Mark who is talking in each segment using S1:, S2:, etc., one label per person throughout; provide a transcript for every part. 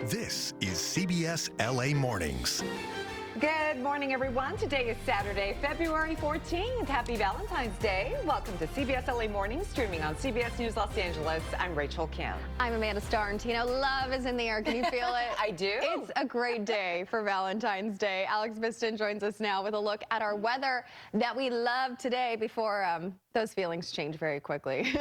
S1: This is CBS LA Mornings.
S2: Good morning, everyone. Today is Saturday, February 14th. Happy Valentine's Day. Welcome to CBS LA Mornings, streaming on CBS News Los Angeles. I'm Rachel Kim.
S3: I'm Amanda Starrentino. Love is in the air. Can you feel it?
S2: I do.
S3: It's a great day for Valentine's Day. Alex Biston joins us now with a look at our weather that we love today before those feelings change very quickly.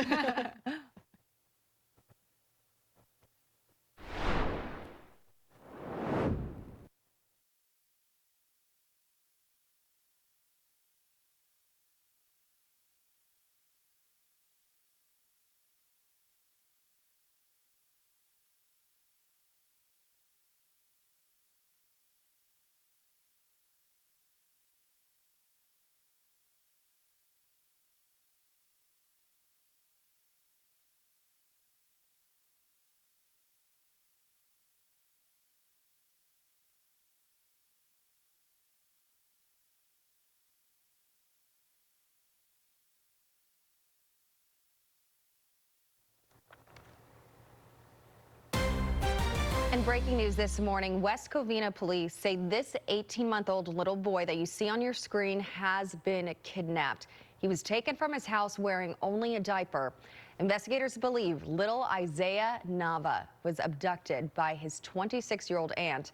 S3: And breaking news this morning, West Covina police say this 18-month-old little boy that you see on your screen has been kidnapped. He was taken from his house wearing only a diaper. Investigators believe little Isaiah Nava was abducted by his 26-year-old aunt.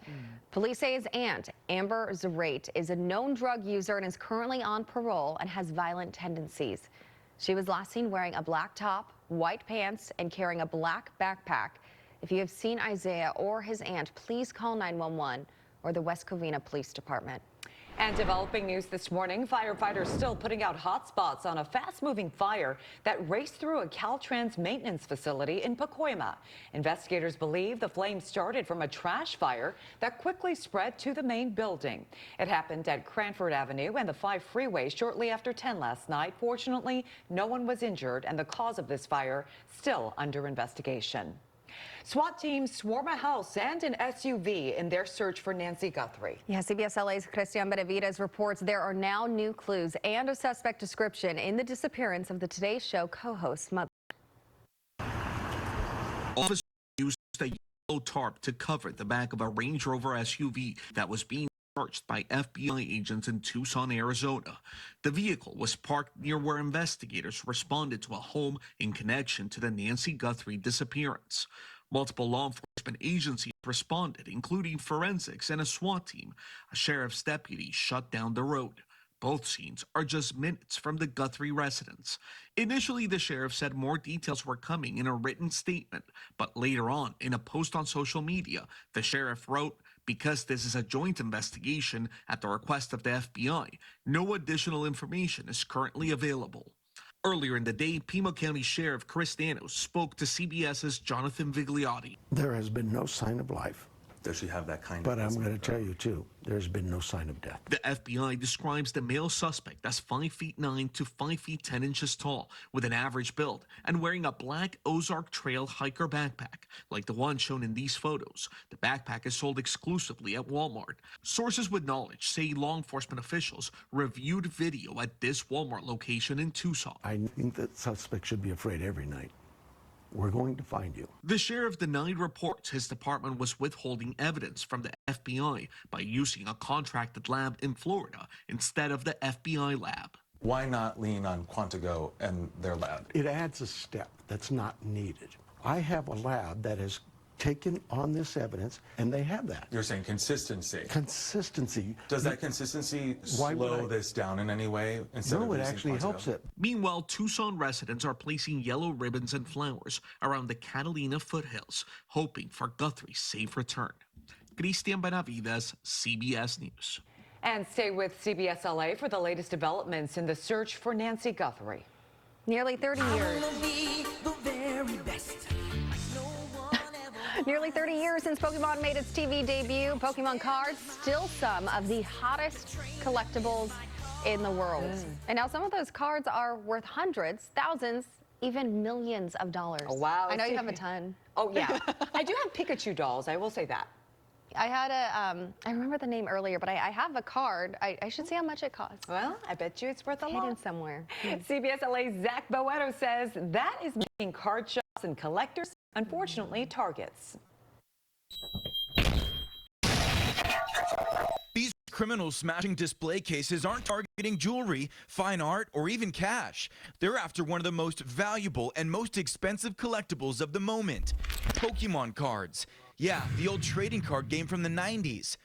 S3: Police say his aunt, Amber Zarate, is a known drug user and is currently on parole and has violent tendencies. She was last seen wearing a black top, white pants, and carrying a black backpack. If you have seen Isaiah or his aunt, please call 911 or the West Covina Police Department.
S2: And developing news this morning, firefighters still putting out hot spots on a fast-moving fire that raced through a Caltrans maintenance facility in Pacoima. Investigators believe the flames started from a trash fire that quickly spread to the main building. It happened at Cranford Avenue and the 5 freeway shortly after 10 last night. Fortunately, no one was injured, and the cause of this fire still under investigation. SWAT teams swarm a house and an SUV in their search for Nancy Guthrie.
S3: Yeah, CBS LA's Christian Benavides reports there are now new clues and a suspect description in the disappearance of the Today Show co-host's mother.
S4: Officers used a yellow tarp to cover the back of a Range Rover SUV that was being searched by FBI agents in Tucson, Arizona. The vehicle was parked near where investigators responded to a home in connection to the Nancy Guthrie disappearance. Multiple law enforcement agencies responded, including forensics and a SWAT team. A sheriff's deputy shut down the road. Both scenes are just minutes from the Guthrie residence. Initially, the sheriff said more details were coming in a written statement, but later on, in a post on social media, the sheriff wrote, "Because this is a joint investigation at the request of the FBI, no additional information is currently available." Earlier in the day, Pima County Sheriff Chris Danos spoke to CBS's Jonathan Vigliotti.
S5: There has been no sign of life.
S6: Does she have that kind
S5: But
S6: of...
S5: I'm going to tell you, too, there's been no sign of death.
S4: The FBI describes the male suspect as 5'9" to 5'10" tall, with an average build, and wearing a black Ozark Trail hiker backpack, like the one shown in these photos. The backpack is sold exclusively at Walmart. Sources with knowledge say law enforcement officials reviewed video at this Walmart location in Tucson.
S5: I think that suspect should be afraid every night. We're going to find you.
S4: The sheriff denied reports his department was withholding evidence from the FBI by using a contracted lab in Florida instead of the FBI lab.
S6: Why not lean on Quantico and their lab?
S5: It adds a step that's not needed. I have a lab that has taken on this evidence, and they have that.
S6: You're saying consistency.
S5: Consistency.
S6: Does that consistency slow this down in any way?
S5: No, it actually helps it.
S4: Meanwhile, Tucson residents are placing yellow ribbons and flowers around the Catalina foothills, hoping for Guthrie's safe return. Christian Benavides, CBS News.
S2: And stay with CBS LA for the latest developments in the search for Nancy Guthrie.
S3: Nearly 30 years. Nearly 30 years since Pokemon made its TV debut, Pokemon cards still some of the hottest collectibles in the world. And now some of those cards are worth hundreds, thousands, even millions of dollars.
S2: Oh, wow.
S3: I know you have a ton.
S2: Oh, yeah. I do have Pikachu dolls, I will say that.
S3: I had I remember the name earlier, but I have a card. I should see how much it costs.
S2: Well, I bet you it's worth a lot.
S3: Hidden somewhere.
S2: CBS LA's Zach Boetto says that is making card shops and collectors, unfortunately, targets.
S7: These criminals smashing display cases aren't targeting jewelry, fine art, or even cash. They're after one of the most valuable and most expensive collectibles of the moment, Pokemon cards. Yeah, the old trading card game from the 90s.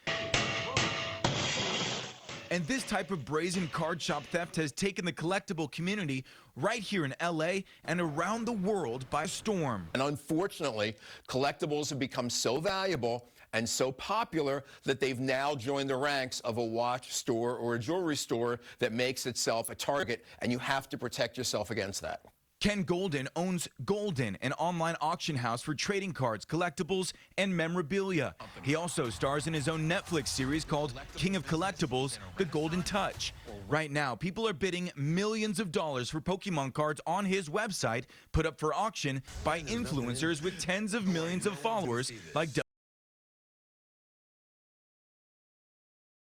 S7: And this type of brazen card shop theft has taken the collectible community right here in LA and around the world by storm.
S8: And unfortunately, collectibles have become so valuable and so popular that they've now joined the ranks of a watch store or a jewelry store that makes itself a target, and you have to protect yourself against that.
S7: Ken Golden owns Golden, an online auction house for trading cards, collectibles, and memorabilia. He also stars in his own Netflix series called King of Collectibles, The Golden Touch. Right now, people are bidding millions of dollars for Pokemon cards on his website, put up for auction by influencers with tens of millions of followers like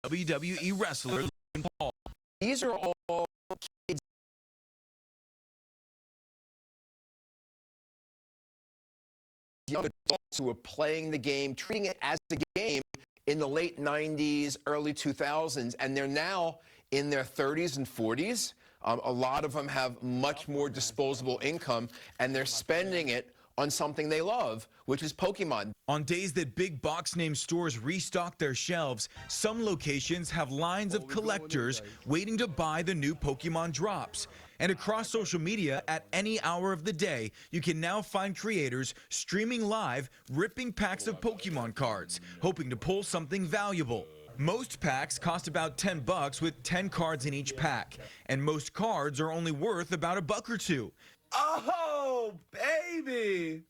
S7: WWE wrestler Logan Paul.
S8: These are all kids young adults who are playing the game, treating it as a game in the late 90s, early 2000s, and they're now in their 30s and 40s. A lot of them have much more disposable income, and they're spending it on something they love, which is Pokemon.
S7: On days that big box name stores restock their shelves, some locations have lines of collectors waiting to buy the new Pokemon drops. And across social media, at any hour of the day, you can now find creators streaming live, ripping packs of Pokemon cards, hoping to pull something valuable. Most packs cost about $10 with 10 cards in each pack, and most cards are only worth about $1 or $2.
S9: Oh, baby!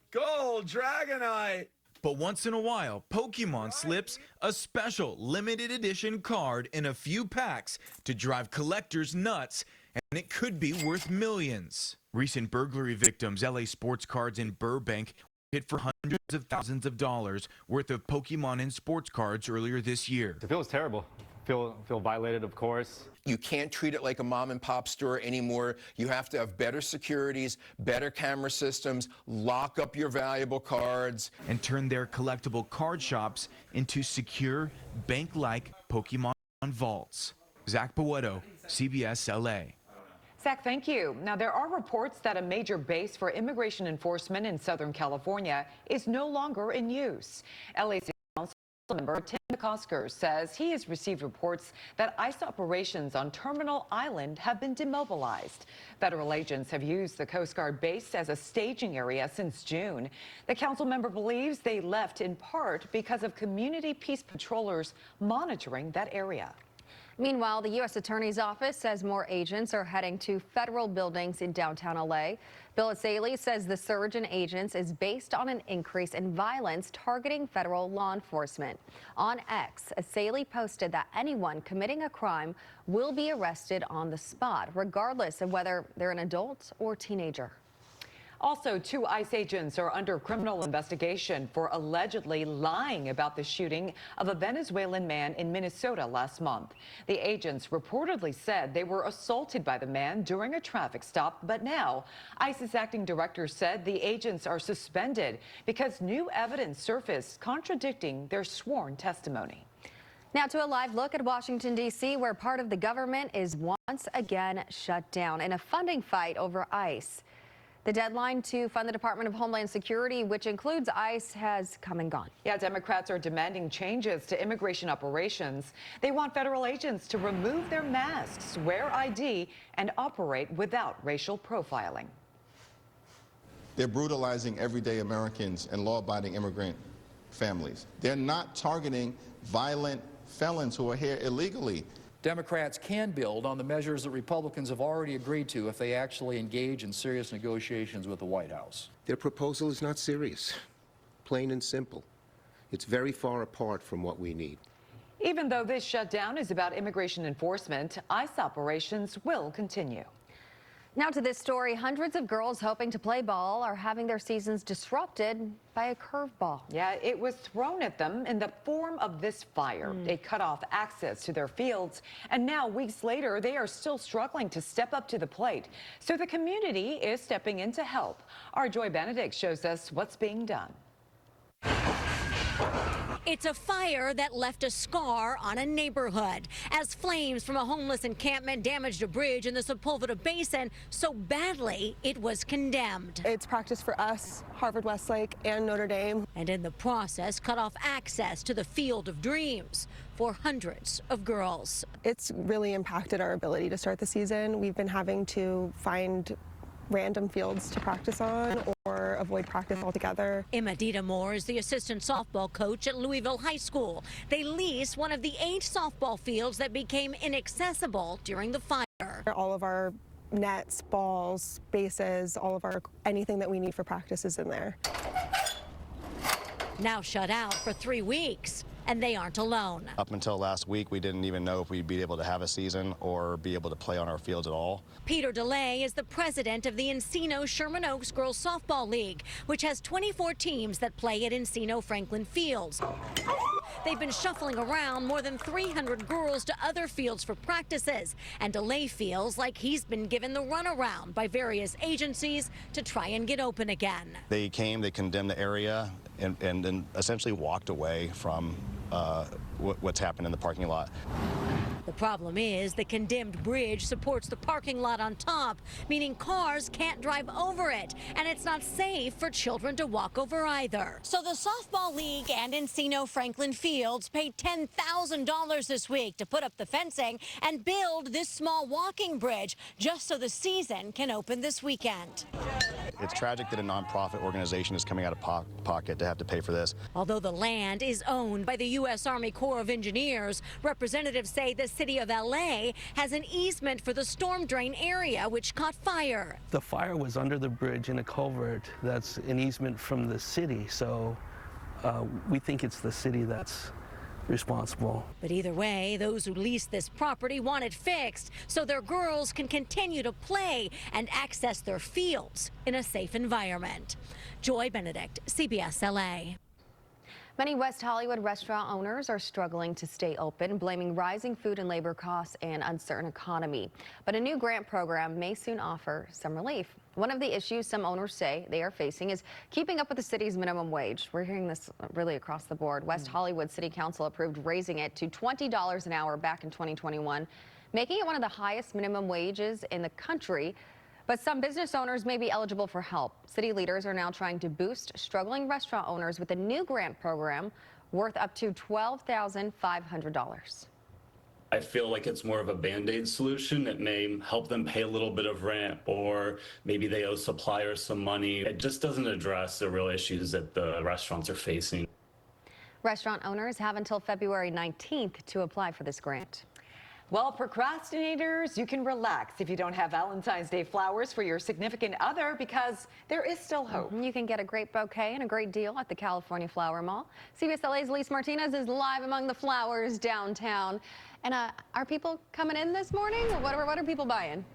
S9: Gold Dragonite!
S7: But once in a while, Pokemon slips a special limited edition card in a few packs to drive collectors nuts, and it could be worth millions. Recent burglary victims, LA Sports Cards in Burbank, hit for hundreds of thousands of dollars worth of Pokemon and sports cards earlier this year.
S10: It feels terrible. Feel violated, of course.
S8: You can't treat it like a mom and pop store anymore. You have to have better securities, better camera systems, lock up your valuable cards.
S7: And turn their collectible card shops into secure, bank-like Pokemon vaults. Zach Boetto, CBS LA.
S2: Zach, thank you. Now, there are reports that a major base for immigration enforcement in Southern California is no longer in use. LA City Council member Tim McCosker says he has received reports that ICE operations on Terminal Island have been demobilized. Federal agents have used the Coast Guard base as a staging area since June. The council member believes they left in part because of community peace patrollers monitoring that area.
S3: Meanwhile, the U.S. Attorney's Office says more agents are heading to federal buildings in downtown L.A. Bill Asaley says the surge in agents is based on an increase in violence targeting federal law enforcement. On X, Asaley posted that anyone committing a crime will be arrested on the spot, regardless of whether they're an adult or teenager.
S2: Also, 2 ICE agents are under criminal investigation for allegedly lying about the shooting of a Venezuelan man in Minnesota last month. The agents reportedly said they were assaulted by the man during a traffic stop, but now ICE's acting director said the agents are suspended because new evidence surfaced contradicting their sworn testimony.
S3: Now to a live look at Washington, D.C., where part of the government is once again shut down in a funding fight over ICE. The deadline to fund the Department of Homeland Security, which includes ICE, has come and gone.
S2: Yeah, Democrats are demanding changes to immigration operations. They want federal agents to remove their masks, wear ID, and operate without racial profiling.
S11: They're brutalizing everyday Americans and law-abiding immigrant families. They're not targeting violent felons who are here illegally.
S12: Democrats can build on the measures that Republicans have already agreed to if they actually engage in serious negotiations with the White House.
S13: Their proposal is not serious, plain and simple. It's very far apart from what we need.
S2: Even though this shutdown is about immigration enforcement, ICE operations will continue.
S3: Now to this story, hundreds of girls hoping to play ball are having their seasons disrupted by a curveball.
S2: Yeah, it was thrown at them in the form of this fire. It cut off access to their fields, and now weeks later, they are still struggling to step up to the plate. So the community is stepping in to help. Our Joy Benedict shows us what's being done.
S14: It's a fire that left a scar on a neighborhood as flames from a homeless encampment damaged a bridge in the Sepulveda Basin so badly it was condemned.
S15: It's practice for us, Harvard Westlake, and Notre Dame.
S14: And in the process, cut off access to the field of dreams for hundreds of girls.
S15: It's really impacted our ability to start the season. We've been having to find random fields to practice on or avoid practice altogether.
S14: Emma Moore is the assistant softball coach at Louisville High School. They leased one of the 8 softball fields that became inaccessible during the fire.
S15: All of our nets, balls, bases, anything that we need for practice is in there.
S14: Now shut out for 3 weeks. And they aren't alone.
S16: Up until last week, we didn't even know if we'd be able to have a season or be able to play on our fields at all.
S14: Peter DeLay is the president of the Encino Sherman Oaks Girls Softball League, which has 24 teams that play at Encino Franklin Fields. They've been shuffling around more than 300 girls to other fields for practices, and DeLay feels like he's been given the runaround by various agencies to try and get open again.
S16: They came, they condemned the area, and then essentially walked away from what's happened in the parking lot.
S14: The problem is the condemned bridge supports the parking lot on top, meaning cars can't drive over it, and it's not safe for children to walk over either. So the Softball League and Encino Franklin Fields paid $10,000 this week to put up the fencing and build this small walking bridge just so the season can open this weekend.
S16: It's tragic that a nonprofit organization is coming out of pocket to have to pay for this.
S14: Although the land is owned by the U.S. Army Corps of Engineers, representatives say the city of L.A. has an easement for the storm drain area, which caught fire.
S17: The fire was under the bridge in a culvert that's an easement from the city, so we think it's the city that's responsible.
S14: But either way, those who lease this property want it fixed so their girls can continue to play and access their fields in a safe environment. Joy Benedict, CBS LA.
S3: Many West Hollywood restaurant owners are struggling to stay open, blaming rising food and labor costs and uncertain economy. But a new grant program may soon offer some relief. One of the issues some owners say they are facing is keeping up with the city's minimum wage. We're hearing this really across the board. West Hollywood City Council approved raising it to $20 an hour back in 2021, making it one of the highest minimum wages in the country. But some business owners may be eligible for help. City leaders are now trying to boost struggling restaurant owners with a new grant program worth up to $12,500.
S18: I feel like it's more of a Band-Aid solution. It may help them pay a little bit of rent, or maybe they owe suppliers some money. It just doesn't address the real issues that the restaurants are facing.
S3: Restaurant owners have until February 19th to apply for this grant.
S2: Well, procrastinators, you can relax if you don't have Valentine's Day flowers for your significant other, because there is still hope.
S3: You can get a great bouquet and a great deal at the California Flower Mall. CBS LA's Elise Martinez is live among the flowers downtown. And are people coming in this morning? What are people buying?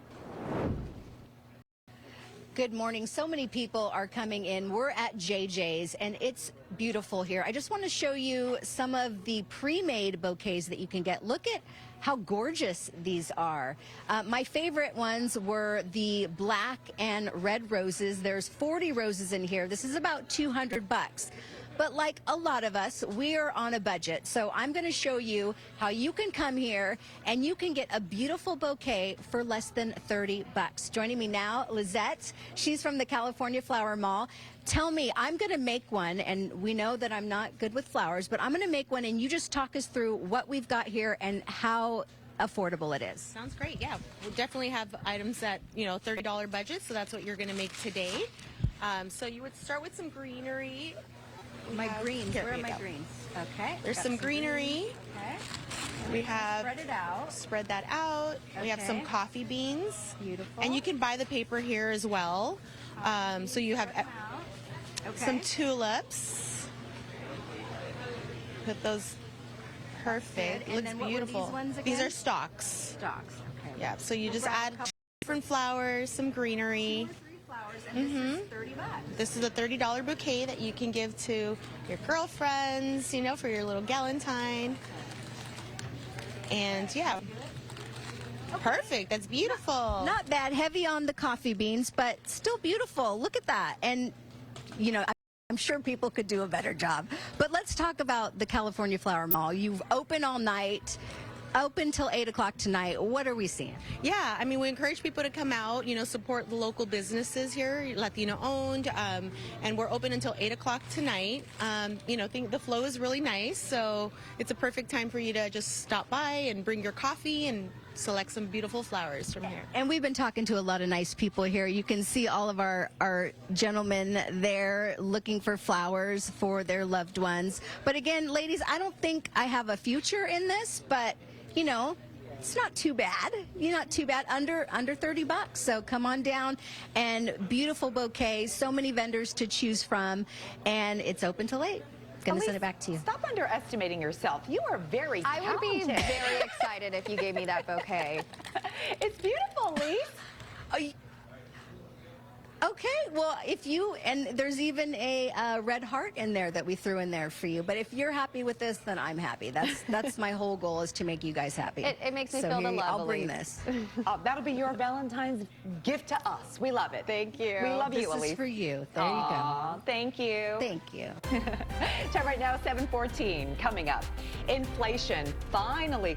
S19: Good morning. So many people are coming in. We're at JJ's and it's beautiful here. I just want to show you some of the pre-made bouquets that you can get. Look at how gorgeous these are. My favorite ones were the black and red roses. There's 40 roses in here. This is about $200. But like a lot of us, we are on a budget. So I'm going to show you how you can come here and you can get a beautiful bouquet for less than $30. Joining me now, Lizette. She's from the California Flower Mall. Tell me, I'm going to make one, and we know that I'm not good with flowers, but I'm going to make one, and you just talk us through what we've got here and how affordable it is.
S20: Sounds great. Yeah, we'll definitely have items at, $30 budget, so that's what you're going to make today. So you would start with some greenery.
S19: My greens. Where are my greens? Okay.
S20: There's some greenery.
S19: Okay.
S20: We have
S19: spread it out.
S20: Spread that out. Okay. We have some coffee beans.
S19: Beautiful.
S20: And you can buy the paper here as well. So you have some tulips. Put those perfect.
S19: Looks
S20: beautiful. These are stalks.
S19: Stalks. Okay.
S20: Yeah. So you just add different flowers, some greenery.
S19: And this is $30.
S20: This is a $30 bouquet that you can give to your girlfriends, for your little galentine. And yeah, perfect. That's beautiful.
S19: Not bad. Heavy on the coffee beans, but still beautiful. Look at that. And, I'm I'm sure people could do a better job. But let's talk about the California Flower Mall. You've open all night. Open till 8 o'clock tonight. What are we seeing?
S20: Yeah, I mean, we encourage people to come out, support the local businesses here, Latino owned, and we're open until 8 o'clock tonight. Think the flow is really nice, so it's a perfect time for you to just stop by and bring your coffee and select some beautiful flowers from here.
S19: And we've been talking to a lot of nice people here. You can see all of our gentlemen there looking for flowers for their loved ones. But again, ladies, I don't think I have a future in this, but it's not too bad. Not too bad. Under $30. So come on down, and beautiful bouquets, so many vendors to choose from, and it's open till 8. Gonna send it back to you.
S2: Stop underestimating yourself. You are very talented.
S3: I would be very excited if you gave me that bouquet.
S2: It's beautiful, Lise.
S19: Okay, well, and there's even a red heart in there that we threw in there for you. But if you're happy with this, then I'm happy. That's my whole goal, is to make you guys happy.
S3: It makes me feel the love.
S19: I'll bring this.
S2: That'll be your Valentine's gift to us. We love it.
S3: Thank you.
S2: We love you, Elise.
S19: This is for you. There you go.
S2: Thank you.
S19: Thank you.
S2: Time right now, 7:14. Coming up, inflation finally